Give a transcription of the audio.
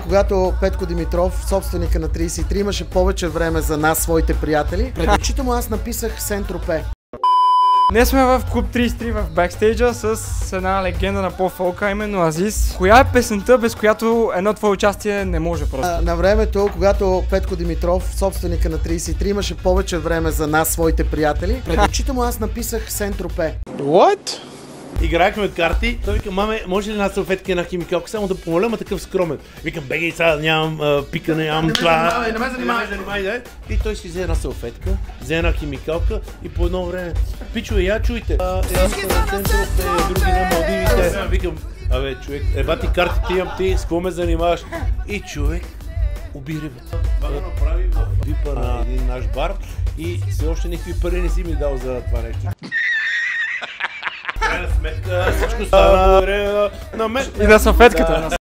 когато Петко Димитров, собственика на 33, имаше повече време за нас, своите приятели, пред очите му аз написах Сен-Тропе. Днес сме в Клуб 33 в бекстейджа с една легенда на поп-фолка, именно Азис. Коя е песента, без която едно твое участие не може просто? На времето, когато Петко Димитров, собственика на 33, имаше повече време за нас, своите приятели, пред очите му аз написах Сен-Тропе. What? Играхме карти, той вика, маме, може ли една салфетка и една химикалка, само да помоля, ма такъв скромен. Викам, бегай сега, нямам пикане, нямам това. Не ме занимавай, да. И той си взе една салфетка, взе една химикалка и по едно време, пичове, я чуйте. Други на Малдивите. Викам, абе, човек, еба ти картите имам, ти с какво ме занимаваш? И човек уби рибата. Това го направи в випа на един наш бар и все още никакви пари не си ми дал за това нещо. Крайна сметка, всичко става на мен. И на салфетката.